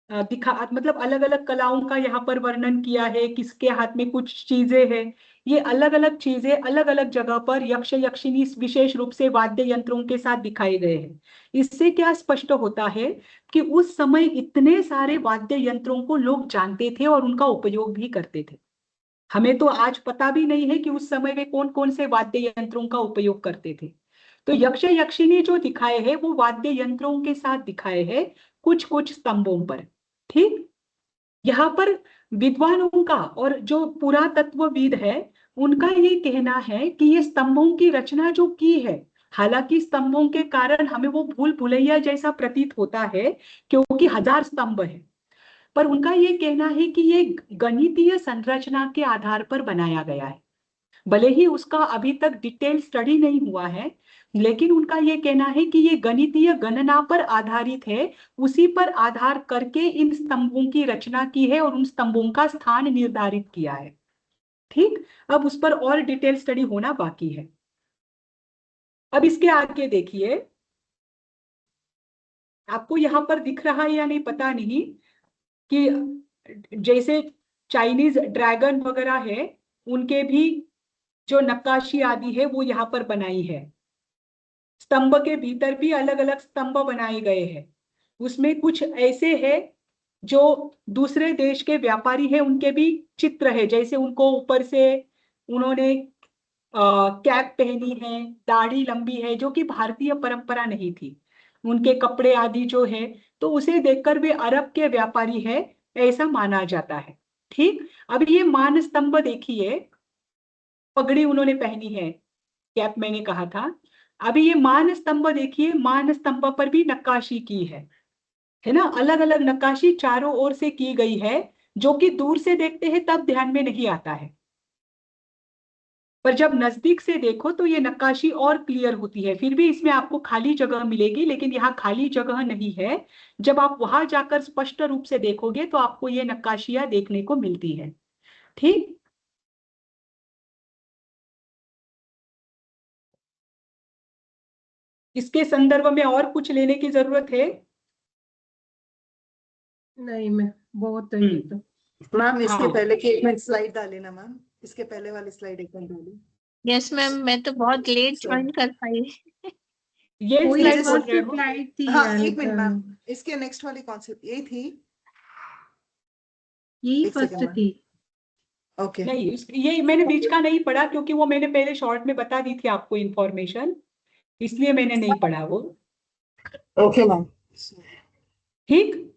दिखा, मतलब अलग अलग कलाओं का यहाँ पर वर्णन किया है। किसके हाथ में कुछ चीजें हैं, ये अलग अलग चीजें अलग अलग जगह पर यक्ष यक्षिणी विशेष रूप से वाद्य यंत्रों के साथ दिखाए गए हैं। इससे क्या स्पष्ट होता है कि उस समय इतने सारे वाद्य यंत्रों को लोग जानते थे और उनका उपयोग भी करते थे। हमें तो आज पता भी नहीं है कि उस समय वे कौन कौन से वाद्य यंत्रों का उपयोग करते थे। तो यक्ष यक्षिणी जो दिखाए हैं वो वाद्य यंत्रों के साथ दिखाए हैं कुछ कुछ स्तंभों पर। ठीक। यहाँ पर विद्वानों का और जो पुरातत्वविद है उनका ये कहना है कि ये स्तंभों की रचना जो की है, हालांकि स्तंभों के कारण हमें वो भूल भुलैया जैसा प्रतीत होता है क्योंकि 1000 स्तंभ है, पर उनका ये कहना है कि ये गणितीय संरचना के आधार पर बनाया गया है। भले ही उसका अभी तक डिटेल स्टडी नहीं हुआ है, लेकिन उनका ये कहना है कि ये गणितीय गणना पर आधारित है, उसी पर आधार करके इन स्तंभों की रचना की है और उन स्तंभों का स्थान निर्धारित किया है। ठीक, अब उस पर और डिटेल स्टडी होना बाकी है। अब इसके आगे देखिए, आपको यहां पर दिख रहा है या नहीं पता नहीं, कि जैसे चाइनीज ड्रैगन वगैरह है, उनके भी जो नक्काशी आदि है वो यहाँ पर बनाई है। स्तंभ के भीतर भी अलग अलग स्तंभ बनाए गए हैं। उसमें कुछ ऐसे हैं जो दूसरे देश के व्यापारी हैं, उनके भी चित्र है, जैसे उनको ऊपर से उन्होंने कैप पहनी है, दाढ़ी लंबी है, जो कि भारतीय परंपरा नहीं थी, उनके कपड़े आदि जो है, तो उसे देखकर वे अरब के व्यापारी है ऐसा माना जाता है। ठीक, अब ये मान स्तंभ देखिए, पगड़ी उन्होंने पहनी है, कैप मैंने कहा था। अभी ये मान स्तंभ देखिए, मान स्तंभ पर भी नक्काशी की है ना, अलग अलग नक्काशी चारों ओर से की गई है, जो कि दूर से देखते हैं तब ध्यान में नहीं आता है, पर जब नजदीक से देखो तो ये नक्काशी और क्लियर होती है। फिर भी इसमें आपको खाली जगह मिलेगी, लेकिन यहाँ खाली जगह नहीं है। जब आप वहां जाकर स्पष्ट रूप से देखोगे तो आपको ये नक्काशियां देखने को मिलती है। ठीक, इसके संदर्भ में और कुछ लेने की जरूरत है? नहीं, मैं बहुत है ये तो। मैम इसके हाँ। पहले की एक मिनट स्लाइड डाली ना मैम, इसके पहले वाली स्लाइड एक मिनट डाली। यस मैम, मैं तो बहुत लेट ज्वाइन कर पाई। ये कोई स्लाइड जैसे- बोल रहे फर्स्ट हो? स्लाइड थी हाँ एक अनिता, मिनट मैम, इसके नेक्स्ट वाली कौन सी यही थी? यही एक फर्स्ट सेकंड थी। ओके नहीं, ये मैंने बीच का नहीं पढ़ा, क्योंकि वो मैंने पहले शॉर्ट में बता दी थी आपको इंफॉर्मेशन, इसलिए मैंने नहीं पढ़ा वो। Okay ma'am. ठीक,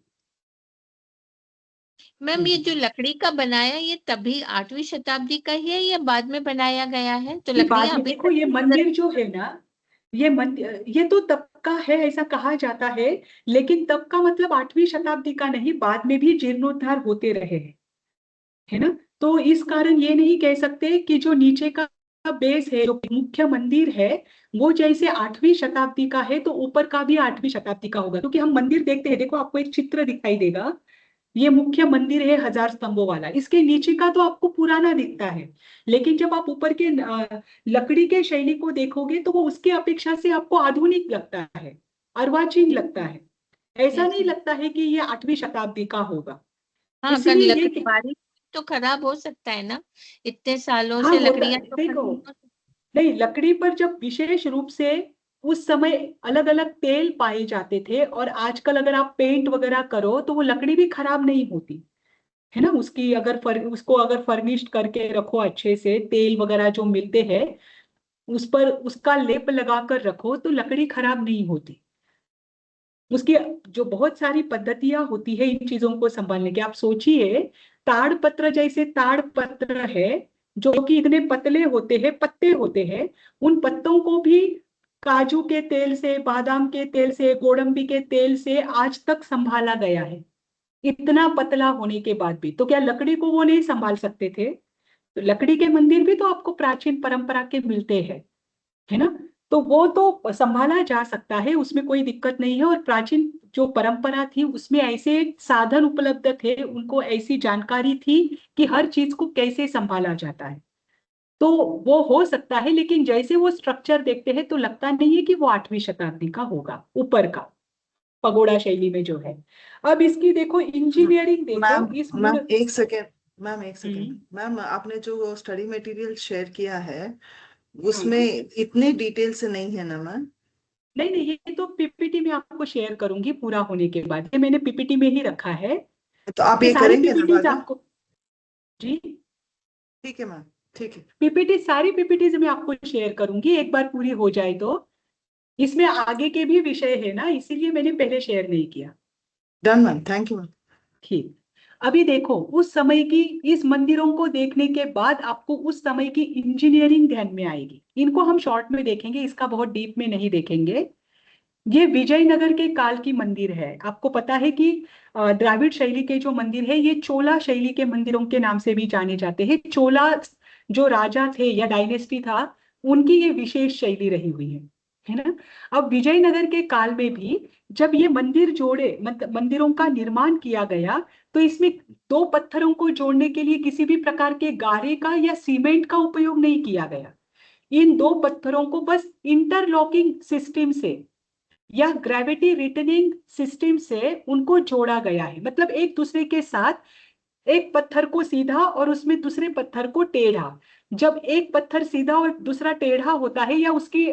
मैम ये जो लकड़ी का बनाया, ये तभी 8वीं शताब्दी का ही है या बाद में बनाया गया है? तो ये बाद लकड़ियां में अभी देखो, तक ये मंदिर जो है ना, ये मंदिर, ये तो तब का है ऐसा कहा जाता है, लेकिन तब का मतलब 8वीं शताब्दी का नहीं, बाद में भी जीर्णोद्धार होते रहे हैं, है ना। तो इस कारण ये नहीं कह सकते कि जो नीचे का बेस है, जो मुख्य मंदिर है, वो जैसे 8वीं शताब्दी का है तो ऊपर का भी 8वीं शताब्दी का होगा, क्योंकि हम मंदिर देखते हैं, देखो आपको एक चित्र दिखाई देगा, ये मुख्य मंदिर है 1000 स्तंभों वाला, इसके नीचे का तो आपको पुराना दिखता है, लेकिन जब आप ऊपर के लकड़ी के शैली को देखोगे तो वो उसके अपेक्षा से आपको आधुनिक लगता है, अर्वाचीन लगता है, ऐसा नहीं लगता है कि ये 8वीं शताब्दी का होगा। हाँ, अगर इसलिए ये लकड़ी बारिश तो खराब हो सकता है ना, इतने सालों हाँ से होता लकड़ियां है, तो देखो, खराब हो- नहीं, लकड़ी पर जब विशेष रूप से उस समय अलग अलग तेल पाए जाते थे, और आजकल अगर आप पेंट वगैरह करो तो वो लकड़ी भी खराब नहीं होती, है ना, उसकी अगर उसको अगर फर्निश्ड करके रखो अच्छे से, तेल वगैरह जो मिलते हैं उस पर उसका लेप लगा कर रखो तो लकड़ी खराब नहीं होती। उसकी जो बहुत सारी पद्धतियां होती है इन चीजों को संभालने की। आप सोचिए, ताड़ पत्र जैसे ताड़ पत्र है, जो कि इतने पतले होते हैं, पत्ते होते हैं, उन पत्तों को भी काजू के तेल से, बादाम के तेल से, गोडंबी के तेल से आज तक संभाला गया है, इतना पतला होने के बाद भी। तो क्या लकड़ी को वो नहीं संभाल सकते थे? तो लकड़ी के मंदिर भी तो आपको प्राचीन परंपरा के मिलते हैं, है ना, तो वो तो संभाला जा सकता है, उसमें कोई दिक्कत नहीं है। और प्राचीन जो परंपरा थी उसमें ऐसे साधन उपलब्ध थे, उनको ऐसी जानकारी थी कि हर चीज को कैसे संभाला जाता है, तो वो हो सकता है। लेकिन जैसे वो स्ट्रक्चर देखते हैं तो लगता नहीं है कि वो 8वीं शताब्दी का होगा, ऊपर का पगोड़ा शैली में जो है। अब इसकी देखो इंजीनियरिंग, देखो मैम इस मैम पूरे एक सेकेंड मैम, एक सेकेंड मैम, आपने जो स्टडी मटेरियल शेयर किया है उसमें इतने डिटेल से नहीं है ना मैम? नहीं नहीं, ये तो पीपीटी में आपको शेयर करूंगी पूरा होने के बाद, ये मैंने पीपीटी में ही रखा है, तो आप ये ये सारी करेंगे ना पीपीटीज बाद में? आपको। जी, ठीक है मैम, ठीक है। पीपीटी, सारी पीपीटीज मैं आपको शेयर करूंगी एक बार पूरी हो जाए तो। इसमें आगे के भी विषय है ना, इसीलिए मैंने पहले शेयर नहीं किया। Done ma'am, thank you ma'am. ठीक, अभी देखो उस समय की, इस मंदिरों को देखने के बाद आपको उस समय की इंजीनियरिंग ध्यान में आएगी। इनको हम शॉर्ट में देखेंगे, इसका बहुत डीप में नहीं देखेंगे। ये विजयनगर के काल की मंदिर है। आपको पता है कि द्राविड़ शैली के जो मंदिर है ये चोला शैली के मंदिरों के नाम से भी जाने जाते हैं। चोला जो राजा थे या डायनेस्टी था, उनकी ये विशेष शैली रही हुई है ना। अब विजयनगर के काल में भी जब ये मंदिर जोड़े मंदिरों का निर्माण किया गया, तो इसमें दो पत्थरों को जोड़ने के लिए किसी भी प्रकार के गारे का या सीमेंट का उपयोग नहीं किया गया। इन दो पत्थरों को बस इंटरलॉकिंग सिस्टम से या ग्रेविटी रिटर्निंग सिस्टम से उनको जोड़ा गया है। मतलब एक दूसरे के साथ एक पत्थर को सीधा और उसमें दूसरे पत्थर को टेढ़ा। जब एक पत्थर सीधा और दूसरा टेढ़ा होता है या उसकी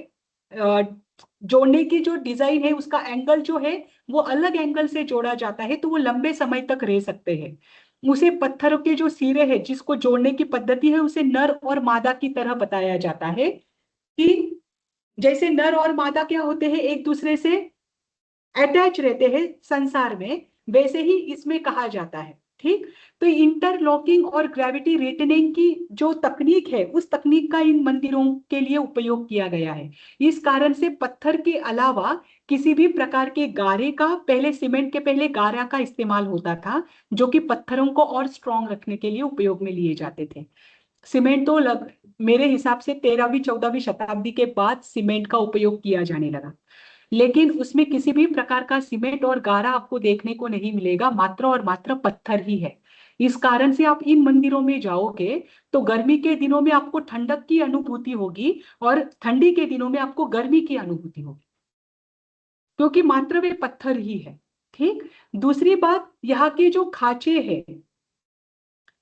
जोड़ने की जो डिजाइन है उसका एंगल जो है वो अलग एंगल से जोड़ा जाता है, तो वो लंबे समय तक रह सकते हैं। उसे पत्थरों के जो सिरे हैं जिसको जोड़ने की पद्धति है उसे नर और मादा की तरह बताया जाता है कि जैसे नर और मादा क्या होते हैं, एक दूसरे से अटैच रहते हैं संसार में, वैसे ही इसमें कहा जाता है। ठीक, तो इंटरलॉकिंग और ग्रेविटी रिटर्निंग की जो तकनीक है उस तकनीक का इन मंदिरों के लिए उपयोग किया गया है। इस कारण से पत्थर के अलावा किसी भी प्रकार के गारे का, पहले सीमेंट के पहले गारा का इस्तेमाल होता था, जो कि पत्थरों को और स्ट्रॉन्ग रखने के लिए उपयोग में लिए जाते थे। सीमेंट तो मेरे हिसाब से 13वीं 14वीं शताब्दी के बाद सीमेंट का उपयोग किया जाने लगा, लेकिन उसमें किसी भी प्रकार का सीमेंट और गारा आपको देखने को नहीं मिलेगा, मात्र और मात्र पत्थर ही है। इस कारण से आप इन मंदिरों में जाओगे तो गर्मी के दिनों में आपको ठंडक की अनुभूति होगी और ठंडी के दिनों में आपको गर्मी की अनुभूति होगी, क्योंकि मात्र वे पत्थर ही है। ठीक, दूसरी बात, यहाँ के जो खांचे हैं,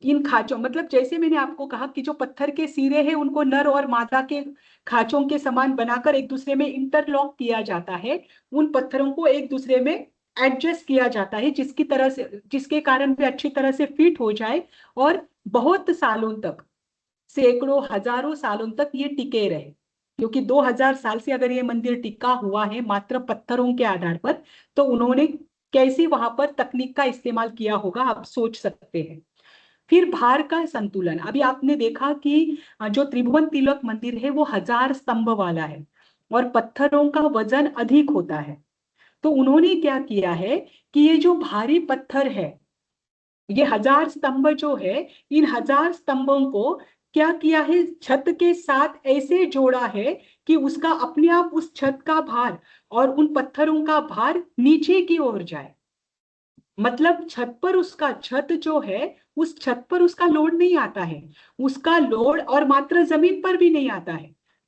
इन खांचों मतलब जैसे मैंने आपको कहा कि जो पत्थर के सिरे हैं उनको नर और मादा के खांचों के समान बनाकर एक दूसरे में इंटरलॉक किया जाता है। उन पत्थरों को एक दूसरे में एडजस्ट किया जाता है जिसके कारण वे अच्छी तरह से फिट हो जाए और बहुत सालों तक, सैकड़ों हजारों सालों तक ये टिके रहे। क्योंकि 2000 साल से अगर ये मंदिर टिका हुआ है मात्र पत्थरों के आधार पर, तो उन्होंने कैसी वहां पर तकनीक का इस्तेमाल किया होगा आप सोच सकते हैं। फिर भार का संतुलन, अभी आपने देखा कि जो त्रिभुवन तिलक मंदिर है वो 1000 स्तंभ वाला है और पत्थरों का वजन अधिक होता है। तो उन्होंने क्या किया है कि ये जो भारी पत्थर है, ये 1000 स्तंभ जो है, इन 1000 स्तंभों को क्या किया है, छत के साथ ऐसे जोड़ा है कि उसका अपने आप उस छत का भार और उन पत्थरों का भार नीचे की ओर जाए। मतलब छत जो है उस छत पर उसका लोड नहीं आता है, उसका लोड और मात्र जमीन पर भी नहीं आता है,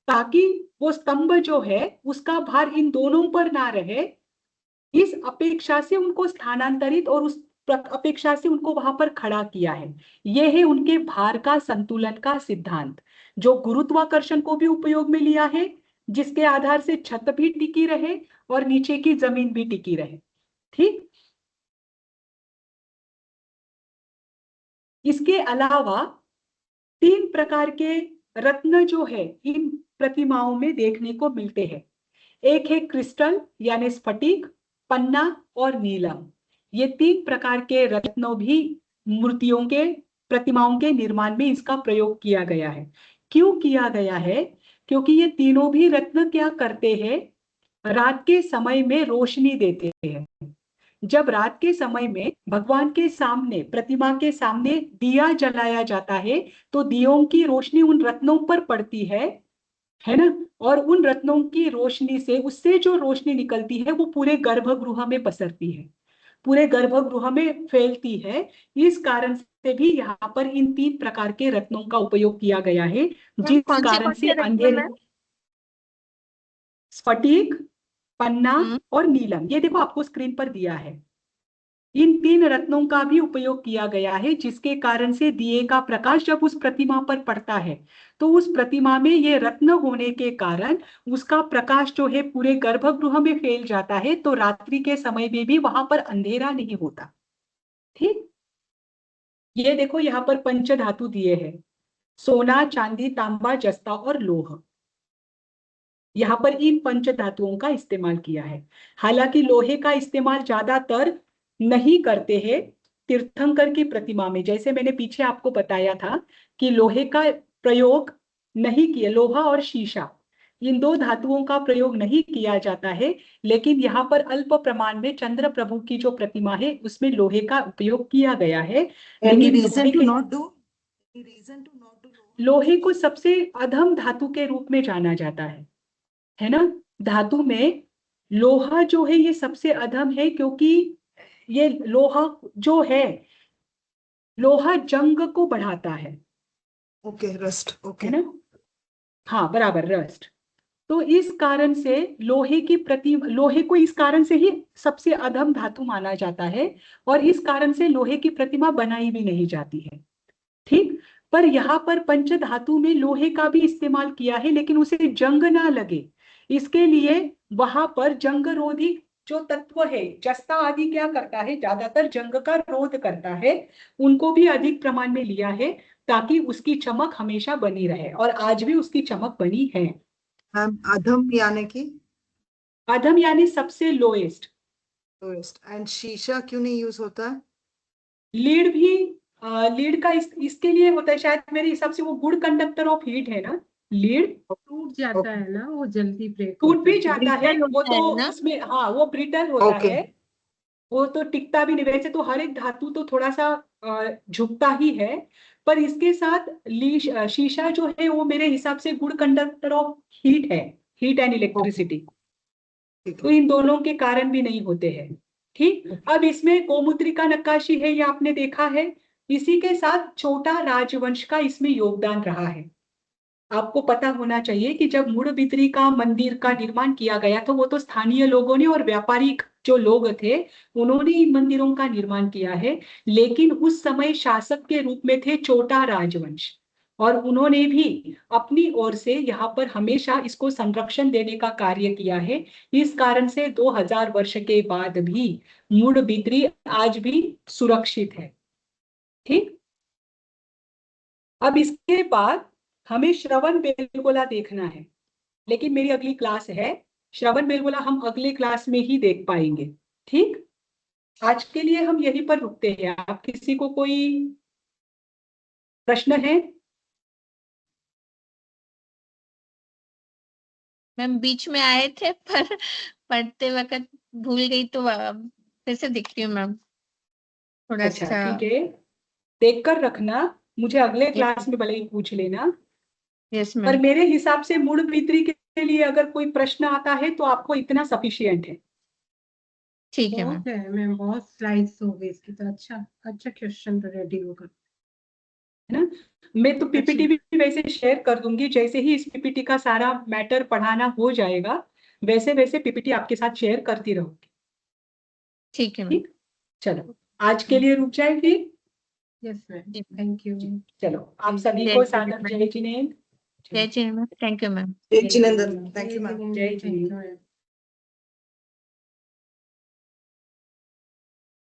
ताकि वो स्तंभ जो है उसका भार इन दोनों पर ना रहे। इस अपेक्षा से उनको स्थानांतरित और उस अपेक्षा से उनको वहां पर खड़ा किया है। यह है उनके भार का संतुलन का सिद्धांत, जो गुरुत्वाकर्षण को भी उपयोग में लिया है, जिसके आधार से छत भी टिकी रहे और नीचे की जमीन भी टिकी रहे। ठीक, इसके अलावा 3 प्रकार के रत्न जो है इन प्रतिमाओं में देखने को मिलते हैं। एक है क्रिस्टल यानी स्फटिक, पन्ना और नीलम। ये 3 प्रकार के रत्नों भी मूर्तियों के, प्रतिमाओं के निर्माण में इसका प्रयोग किया गया है। क्यों किया गया है? क्योंकि ये तीनों भी रत्न क्या करते हैं, रात के समय में रोशनी देते हैं। जब रात के समय में भगवान के सामने, प्रतिमा के सामने दिया जलाया जाता है, तो दियों की रोशनी उन रत्नों पर पड़ती है ना, और उन रत्नों की रोशनी से, उससे जो रोशनी निकलती है वो पूरे गर्भगृह में पसरती है, पूरे गर्भगृह में फैलती है। इस कारण से भी यहाँ पर इन 3 प्रकार के रत्नों का उपयोग किया गया है, जिस कारण से अंधेरे, स्फटिक, पन्ना और नीलम, ये देखो आपको स्क्रीन पर दिया है। इन 3 रत्नों का भी उपयोग किया गया है, जिसके कारण से दिए का प्रकाश जब उस प्रतिमा पर पड़ता है तो उस प्रतिमा में ये रत्न होने के कारण उसका प्रकाश जो है पूरे गर्भगृह में फैल जाता है, तो रात्रि के समय में भी वहां पर अंधेरा नहीं होता। ठीक, ये देखो यहाँ पर पंच धातु दिए हैं, सोना, चांदी, तांबा, जस्ता और लोह। यहाँ पर इन पंच धातुओं का इस्तेमाल किया है। हालांकि लोहे का इस्तेमाल ज्यादातर नहीं करते हैं तीर्थंकर की प्रतिमा में, जैसे मैंने पीछे आपको बताया था कि लोहे का प्रयोग नहीं किया, लोहा और शीशा, इन दो धातुओं का प्रयोग नहीं किया जाता है, लेकिन यहाँ पर अल्प प्रमाण में चंद्र प्रभु की जो प्रतिमा है उसमें लोहे का उपयोग किया गया है। Any लेकिन reason to not do? Any reason to not do? लोहे को सबसे अधम धातु के रूप में जाना जाता है ना। धातु में लोहा जो है ये सबसे अधम है, क्योंकि ये लोहा जो है, लोहा जंग को बढ़ाता है Okay, rust. Okay. है ना। हाँ बराबर, रस्ट। तो इस कारण से लोहे को इस कारण से ही सबसे अधम धातु माना जाता है, और इस कारण से लोहे की प्रतिमा बनाई भी नहीं जाती है। ठीक, पर यहाँ पर पंच धातु में लोहे का भी इस्तेमाल किया है, लेकिन उसे जंग ना लगे इसके लिए वहां पर जंग रोधी जो तत्व है, जस्ता आदि क्या करता है, ज्यादातर जंग का रोध करता है, उनको भी अधिक प्रमाण में लिया है ताकि उसकी चमक हमेशा बनी रहे, और आज भी उसकी चमक बनी है। मैम अधम यानी कि अधम यानी सबसे लोएस्ट। lowest. And शीशा क्यों नहीं यूज होता है? लीड भी लीड का इसके लिए होता है शायद, मेरे हिसाब से वो गुड कंडक्टर ऑफ हीट है ना। लीड टूट जाता है ना, वो जल्दी ब्रेक टूट भी जाता है, Brittle वो होता है तो ना? उसमें हाँ वो ब्रिटल होता Okay. है, वो तो टिकता भी नहीं। वैसे तो हर एक धातु तो थोड़ा सा झुकता ही है, पर इसके साथ शीशा जो है वो मेरे हिसाब से गुड कंडक्टर ऑफ हीट है, हीट एंड इलेक्ट्रिसिटी। ठीक तो है। इन दोनों के कारण भी नहीं होते हैं। ठीक, अब इसमें गोमुद्रिका नक्काशी है, ये आपने देखा है। इसी के साथ छोटा राजवंश का इसमें योगदान रहा है। आपको पता होना चाहिए कि जब मूडबिद्री का मंदिर का निर्माण किया गया तो वो तो स्थानीय लोगों ने और व्यापारिक जो लोग थे उन्होंने इन मंदिरों का निर्माण किया है, लेकिन उस समय शासक के रूप में थे छोटा राजवंश, और उन्होंने भी अपनी ओर से यहाँ पर हमेशा इसको संरक्षण देने का कार्य किया है। इस कारण से 2000 वर्ष के बाद भी मूडबिद्री आज भी सुरक्षित है। ठीक, अब इसके बाद हमें श्रवण बेलगोला देखना है, लेकिन मेरी अगली क्लास है, श्रवण बेलगोला हम अगले क्लास में ही देख पाएंगे। ठीक, आज के लिए हम यहीं पर रुकते हैं। आप किसी को कोई प्रश्न है? मैम बीच में आए थे पर पढ़ते वक्त भूल गई, तो फिर से देखती हूँ मैम, थोड़ा अच्छा सा। ठीक है, देख कर रखना, मुझे अगले क्लास में भले ही पूछ लेना। यस पर मैम। मेरे हिसाब से मूडबिद्री के लिए अगर कोई प्रश्न आता है तो आपको इतना सफिशियंट है। ठीक है मैम। बहुत है मैम, बहुत स्लाइड्स हो गई इसकी, तो अच्छा अच्छा क्वेश्चन रेडी होगा। है ना। मैं तो पीपीटी भी वैसे शेयर कर दूंगी, जैसे ही इस पीपीटी का सारा मैटर पढ़ाना हो जाएगा वैसे वैसे पीपीटी आपके साथ शेयर करती रहूंगी। ठीक है मैम। ठीक, चलो आज के लिए रुक जाए फिर। Yes ma'am, thank you. चलो आप सभी जय को जिनेंद्र सादर जय जिनेंद्र। जय जिनेंद्र मैम, थैंक यू मैम। जय जिनेंद्र, थैंक यू मैम। जय थैंक जिनेंद्र। You ma'am.